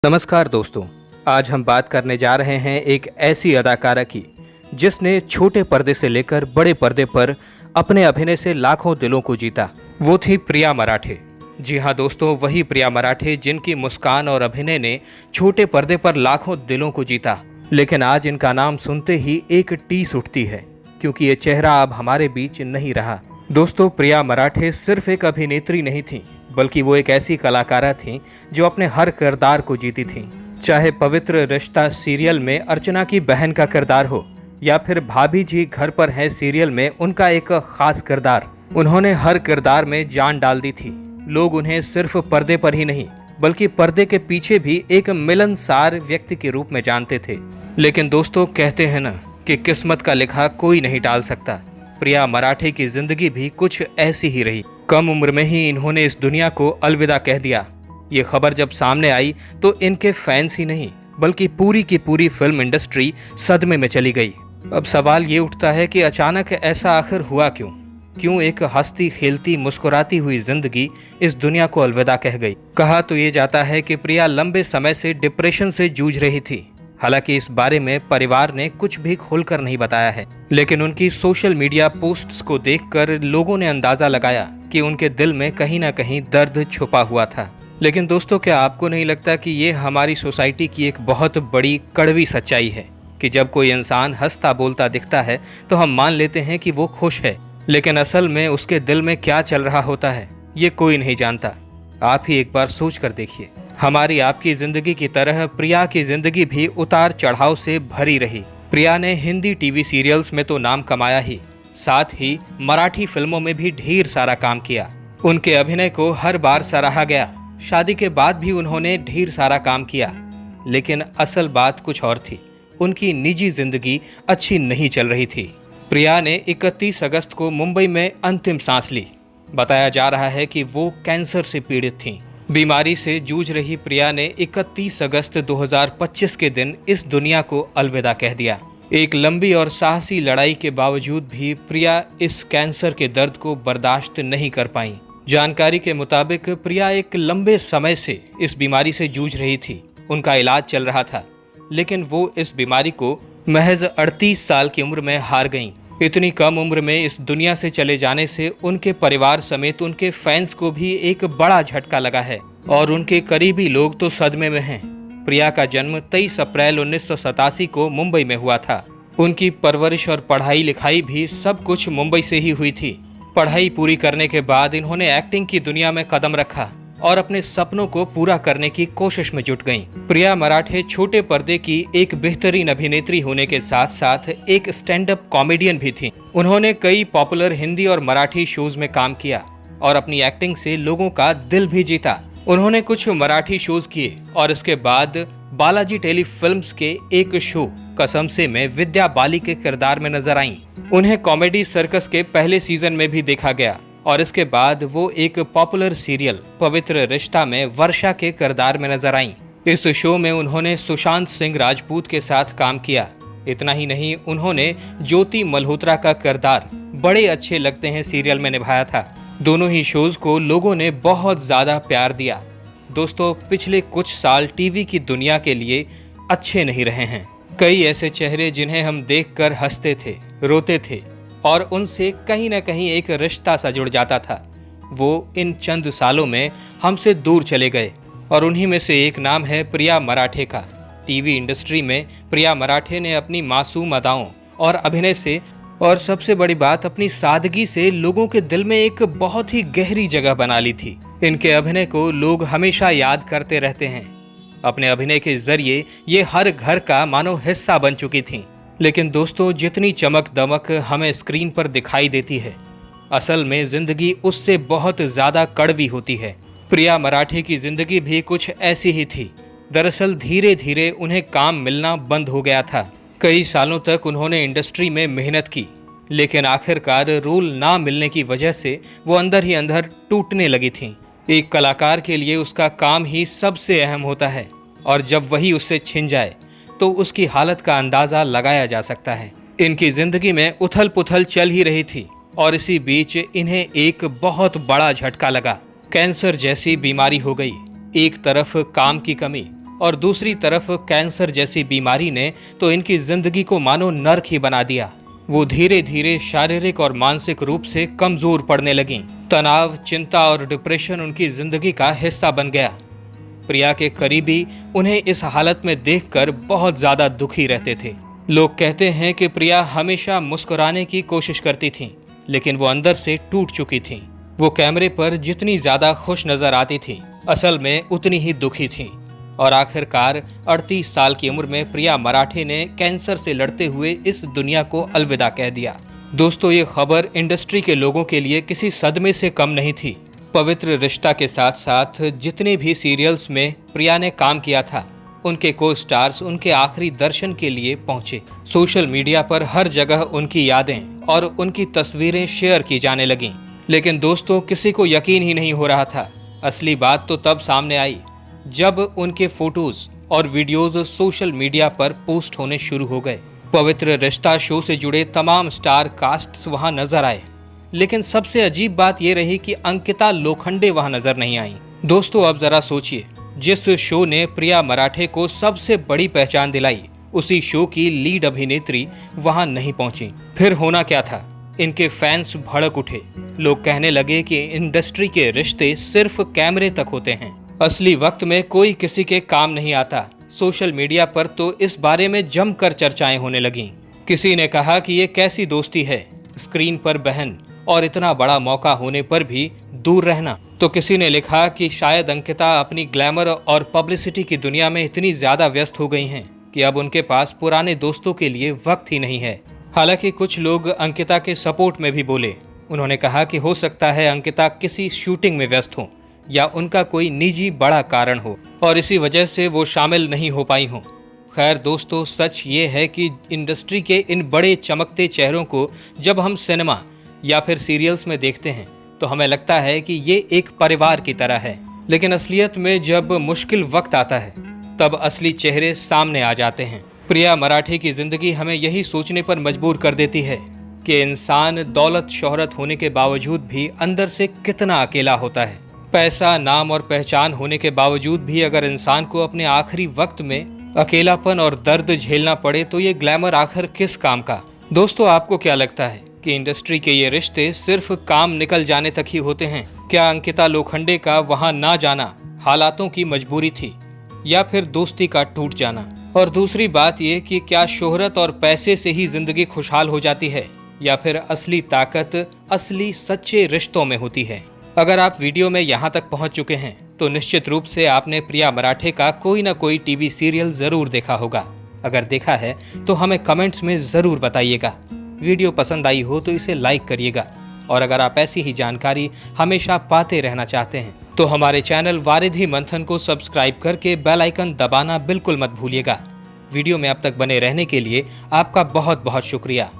नमस्कार दोस्तों। आज हम बात करने जा रहे हैं एक ऐसी अदाकारा की जिसने छोटे पर्दे से लेकर बड़े पर्दे पर अपने अभिनय से लाखों दिलों को जीता। वो थी प्रिया मराठे। जी हाँ दोस्तों, वही प्रिया मराठे जिनकी मुस्कान और अभिनय ने छोटे पर्दे पर लाखों दिलों को जीता। लेकिन आज इनका नाम सुनते ही एक टीस उठती है, क्योंकि ये चेहरा अब हमारे बीच नहीं रहा। दोस्तों, प्रिया मराठे सिर्फ एक अभिनेत्री नहीं थी, बल्कि वो एक ऐसी कलाकारा थी जो अपने हर किरदार को जीती थी। चाहे पवित्र रिश्ता सीरियल में अर्चना की बहन का किरदार हो, या फिर भाभी जी घर पर है सीरियल में उनका एक खास किरदार, उन्होंने हर किरदार में जान डाल दी थी। लोग उन्हें सिर्फ पर्दे पर ही नहीं, बल्कि पर्दे के पीछे भी एक मिलनसार व्यक्ति के रूप में जानते थे। लेकिन दोस्तों, कहते हैं ना कि किस्मत का लिखा कोई नहीं टाल सकता। प्रिया मराठे की जिंदगी भी कुछ ऐसी ही रही। कम उम्र में ही इन्होंने इस दुनिया को अलविदा कह दिया। ये खबर जब सामने आई तो इनके फैंस ही नहीं, बल्कि पूरी की पूरी फिल्म इंडस्ट्री सदमे में चली गई। अब सवाल ये उठता है कि अचानक ऐसा आखिर हुआ क्यों? क्यों एक हंसती खेलती मुस्कुराती हुई जिंदगी इस दुनिया को अलविदा कह गई? कहा तो ये जाता है कि प्रिया लंबे समय से डिप्रेशन से जूझ रही थी। हालांकि इस बारे में परिवार ने कुछ भी खोलकर नहीं बताया है, लेकिन उनकी सोशल मीडिया पोस्ट्स को देखकर लोगों ने अंदाजा लगाया कि उनके दिल में कहीं ना कहीं दर्द छुपा हुआ था। लेकिन दोस्तों, क्या आपको नहीं लगता कि ये हमारी सोसाइटी की एक बहुत बड़ी कड़वी सच्चाई है कि जब कोई इंसान हंसता बोलता दिखता है तो हम मान लेते हैं कि वो खुश है, लेकिन असल में उसके दिल में क्या चल रहा होता है ये कोई नहीं जानता। आप ही एक बार सोच कर देखिए। हमारी आपकी जिंदगी की तरह प्रिया की जिंदगी भी उतार चढ़ाव से भरी रही। प्रिया ने हिंदी टीवी सीरियल्स में तो नाम कमाया ही, साथ ही मराठी फिल्मों में भी ढेर सारा काम किया। उनके अभिनय को हर बार सराहा गया। शादी के बाद भी उन्होंने ढेर सारा काम किया, लेकिन असल बात कुछ और थी। उनकी निजी जिंदगी अच्छी नहीं चल रही थी। प्रिया ने 31 अगस्त को मुंबई में अंतिम सांस ली। बताया जा रहा है कि वो कैंसर से पीड़ित थीं। बीमारी से जूझ रही प्रिया ने 31 अगस्त 2025 के दिन इस दुनिया को अलविदा कह दिया। एक लंबी और साहसी लड़ाई के बावजूद भी प्रिया इस कैंसर के दर्द को बर्दाश्त नहीं कर पाईं। जानकारी के मुताबिक प्रिया एक लंबे समय से इस बीमारी से जूझ रही थी। उनका इलाज चल रहा था, लेकिन वो इस बीमारी को महज 38 साल की उम्र में हार गईं। इतनी कम उम्र में इस दुनिया से चले जाने से उनके परिवार समेत उनके फैंस को भी एक बड़ा झटका लगा है, और उनके करीबी लोग तो सदमे में हैं। प्रिया का जन्म 23 अप्रैल 1987 को मुंबई में हुआ था। उनकी परवरिश और पढ़ाई लिखाई भी सब कुछ मुंबई से ही हुई थी। पढ़ाई पूरी करने के बाद इन्होंने एक्टिंग की दुनिया में कदम रखा और अपने सपनों को पूरा करने की कोशिश में जुट गईं। प्रिया मराठे छोटे पर्दे की एक बेहतरीन अभिनेत्री होने के साथ साथ एक स्टैंड अप कॉमेडियन भी थीं। उन्होंने कई पॉपुलर हिंदी और मराठी शोज में काम किया और अपनी एक्टिंग से लोगों का दिल भी जीता। उन्होंने कुछ मराठी शोज किए और इसके बाद बालाजी टेलीफिल्म्स के एक शो कसम से में विद्या बाली के किरदार में नजर आईं। उन्हें कॉमेडी सर्कस के पहले सीजन में भी देखा गया और इसके बाद वो एक पॉपुलर सीरियल पवित्र रिश्ता में वर्षा के किरदार में नजर आईं। इस शो में उन्होंने सुशांत सिंह राजपूत के साथ काम किया। इतना ही नहीं, उन्होंने ज्योति मल्होत्रा का किरदार बड़े अच्छे लगते हैं सीरियल में निभाया था। दोनों ही शोज को लोगों ने बहुत ज्यादा प्यार दिया। दोस्तों, पिछले कुछ साल टीवी की दुनिया के लिए अच्छे नहीं रहे हैं। कई ऐसे चेहरे जिन्हें हम देखकर हंसते थे, रोते थे और उनसे कहीं न कहीं एक रिश्ता सा जुड़ जाता था, वो इन चंद सालों में हमसे दूर चले गए। और उन्हीं में से एक नाम है प्रिया मराठे का। टीवी इंडस्ट्री में प्रिया मराठे ने अपनी मासूम अदाओं और अभिनय से, और सबसे बड़ी बात अपनी सादगी से, लोगों के दिल में एक बहुत ही गहरी जगह बना ली थी। इनके अभिनय को लोग हमेशा याद करते रहते हैं। अपने अभिनय के जरिए ये हर घर का मानो हिस्सा बन चुकी थीं। लेकिन दोस्तों, जितनी चमक दमक हमें स्क्रीन पर दिखाई देती है, असल में जिंदगी उससे बहुत ज्यादा कड़वी होती है। प्रिया मराठे की जिंदगी भी कुछ ऐसी ही थी। दरअसल धीरे धीरे उन्हें काम मिलना बंद हो गया था। कई सालों तक उन्होंने इंडस्ट्री में मेहनत की, लेकिन आखिरकार रोल ना मिलने की वजह से वो अंदर ही अंदर टूटने लगी थीं। एक कलाकार के लिए उसका काम ही सबसे अहम होता है, और जब वही उससे छिन जाए तो उसकी हालत का अंदाजा लगाया जा सकता है। इनकी जिंदगी में उथल पुथल चल ही रही थी और इसी बीच इन्हें एक बहुत बड़ा झटका लगा। कैंसर जैसी बीमारी हो गई। एक तरफ काम की कमी और दूसरी तरफ कैंसर जैसी बीमारी ने तो इनकी जिंदगी को मानो नर्क ही बना दिया। वो धीरे धीरे शारीरिक और मानसिक रूप से कमजोर पड़ने लगीं। तनाव, चिंता और डिप्रेशन उनकी जिंदगी का हिस्सा बन गया। प्रिया के करीबी उन्हें इस हालत में देखकर बहुत ज्यादा दुखी रहते थे। लोग कहते हैं कि प्रिया हमेशा मुस्कुराने की कोशिश करती थीं, लेकिन वो अंदर से टूट चुकी थीं। वो कैमरे पर जितनी ज्यादा खुश नजर आती थीं, असल में उतनी ही दुखी थीं। और आखिरकार 38 साल की उम्र में प्रिया मराठे ने कैंसर से लड़ते हुए इस दुनिया को अलविदा कह दिया। दोस्तों, ये खबर इंडस्ट्री के लोगों के लिए किसी सदमे से कम नहीं थी। पवित्र रिश्ता के साथ साथ जितने भी सीरियल्स में प्रिया ने काम किया था, उनके को स्टार्स उनके आखिरी दर्शन के लिए पहुंचे। सोशल मीडिया पर हर जगह उनकी यादें और उनकी तस्वीरें शेयर की जाने लगीं। लेकिन दोस्तों, किसी को यकीन ही नहीं हो रहा था। असली बात तो तब सामने आई जब उनके फोटोज और वीडियोज सोशल मीडिया पर पोस्ट होने शुरू हो गए। पवित्र रिश्ता शो से जुड़े तमाम स्टार कास्ट्स वहां नजर आए, लेकिन सबसे अजीब बात यह रही कि अंकिता लोखंडे वहां नजर नहीं आई। दोस्तों, अब जरा सोचिए, जिस शो ने प्रिया मराठे को सबसे बड़ी पहचान दिलाई, उसी शो की लीड अभिनेत्री वहां नहीं पहुंची। फिर होना क्या था? इनके फैंस भड़क उठे। लोग कहने लगे कि इंडस्ट्री के रिश्ते सिर्फ कैमरे तक होते हैं, असली वक्त में कोई किसी के काम नहीं आता। सोशल मीडिया पर तो इस बारे में जमकर चर्चाएं होने लगीं। किसी ने कहा कि ये कैसी दोस्ती है, स्क्रीन पर बहन और इतना बड़ा मौका होने पर भी दूर रहना। तो किसी ने लिखा कि शायद अंकिता अपनी ग्लैमर और पब्लिसिटी की दुनिया में इतनी ज्यादा व्यस्त हो गई हैं कि अब उनके पास पुराने दोस्तों के लिए वक्त ही नहीं है। हालांकि कुछ लोग अंकिता के सपोर्ट में भी बोले। उन्होंने कहा कि हो सकता है अंकिता किसी शूटिंग में व्यस्त हो या उनका कोई निजी बड़ा कारण हो और इसी वजह से वो शामिल नहीं हो पाई हों। खैर दोस्तों, सच ये है कि इंडस्ट्री के इन बड़े चमकते चेहरों को जब हम सिनेमा या फिर सीरियल्स में देखते हैं तो हमें लगता है कि ये एक परिवार की तरह है, लेकिन असलियत में जब मुश्किल वक्त आता है तब असली चेहरे सामने आ जाते हैं। प्रिया मराठे की जिंदगी हमें यही सोचने पर मजबूर कर देती है कि इंसान दौलत शोहरत होने के बावजूद भी अंदर से कितना अकेला होता है। पैसा, नाम और पहचान होने के बावजूद भी अगर इंसान को अपने आखिरी वक्त में अकेलापन और दर्द झेलना पड़े तो ये ग्लैमर आखिर किस काम का? दोस्तों, आपको क्या लगता है कि इंडस्ट्री के ये रिश्ते सिर्फ काम निकल जाने तक ही होते हैं? क्या अंकिता लोखंडे का वहां ना जाना हालातों की मजबूरी थी या फिर दोस्ती का टूट जाना? और दूसरी बात ये कि क्या शोहरत और पैसे से ही जिंदगी खुशहाल हो जाती है या फिर असली ताकत असली सच्चे रिश्तों में होती है? अगर आप वीडियो में यहाँ तक पहुँच चुके हैं तो निश्चित रूप से आपने प्रिया मराठे का कोई ना कोई टीवी सीरियल जरूर देखा होगा। अगर देखा है तो हमें कमेंट्स में जरूर बताइएगा। वीडियो पसंद आई हो तो इसे लाइक करिएगा और अगर आप ऐसी ही जानकारी हमेशा पाते रहना चाहते हैं तो हमारे चैनल वारिधि मंथन को सब्सक्राइब करके बेल आइकन दबाना बिल्कुल मत भूलिएगा। वीडियो में अब तक बने रहने के लिए आपका बहुत बहुत शुक्रिया।